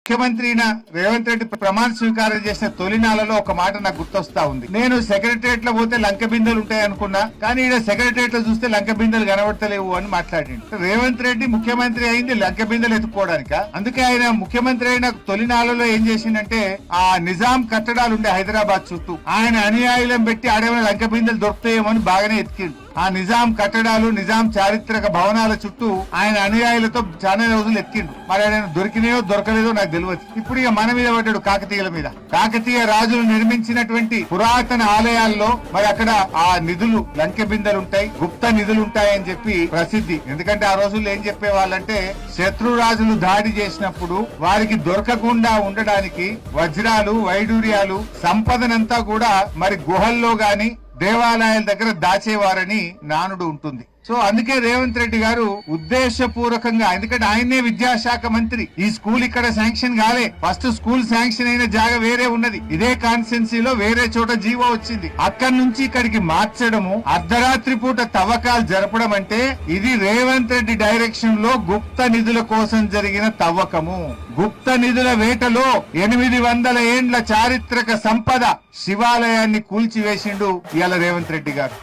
ముఖ్యమంత్రి రేవంత్ రెడ్డి ప్రమాణ స్వీకారం చేసిన తొలినాలలో ఒక మాట నాకు గుర్తొస్తా ఉంది. నేను సెక్రటరియట్ లో పోతే లంక బిందెలు ఉంటాయి అనుకున్నా, కానీ ఇక్కడ సెక్రటరియట్ లో చూస్తే లంక బిందెలు కనబడతలేవు అని మాట్లాడిండు. రేవంత్ రెడ్డి ముఖ్యమంత్రి అయింది లంక బిందెలు ఎత్తుకోవడానిక. అందుకే ఆయన ముఖ్యమంత్రి అయిన తొలినాలలో ఏం చేసిందంటే ఆ నిజాం కట్టడాలు ఉండే హైదరాబాద్ చుట్టూ ఆయన అనుయాయులను పెట్టి ఆడేమైనా లంక బిందెలు దొరుకుతాయేమో బాగానే ఎతికిండు. ఆ నిజాం కట్టడాలు నిజాం చారిత్రక భవనాల చుట్టూ ఆయన అనుయాయులతో చాలా రోజులు ఎత్తిండు. మరి ఆయన దొరికినాయో దొరకలేదో నాకు తెలియదు. ఇప్పుడు ఇక మన మీద పడ్డాడు కాకతీయుల మీద. కాకతీయ రాజులు నిర్మించినటువంటి పురాతన ఆలయాల్లో మరి అక్కడ ఆ నిధులు లంకె బిందెలు ఉంటాయి, గుప్త నిధులు ఉంటాయని చెప్పి ప్రసిద్ధి. ఎందుకంటే ఆ రోజుల్లో ఏం చెప్పేవాళ్ళంటే శత్రు రాజులు దాడి చేసినప్పుడు వారికి దొరకకుండా ఉండడానికి వజ్రాలు వైడూర్యాలు సంపదనంతా కూడా మరి గుహల్లో గాని దేవాలయాల దగ్గర దాచేవారని నానుడు ఉంటుంది. సో అందుకే రేవంత్ రెడ్డి గారు ఉద్దేశపూర్వకంగా, ఎందుకంటే ఆయనే విద్యాశాఖ మంత్రి, ఈ స్కూల్ ఇక్కడ శాంక్షన్ కాలే. ఫస్ట్ స్కూల్ శాంక్షన్ అయిన జాగా వేరే ఉన్నది, ఇదే కాన్స్టిట్యున్సీలో వేరే చోట జీవో వచ్చింది. అక్కడి నుంచి ఇక్కడికి మార్చడము, అర్ధరాత్రి పూట తవ్వకాలు జరపడం అంటే ఇది రేవంత్ రెడ్డి డైరెక్షన్ లో గుప్త నిధుల కోసం జరిగిన తవ్వకము. గుప్త నిధుల వేటలో 800 ఏండ్ల చారిత్రక సంపద శివాలయాన్ని కూల్చివేసిండు ఇవాళ రేవంత్ రెడ్డి గారు.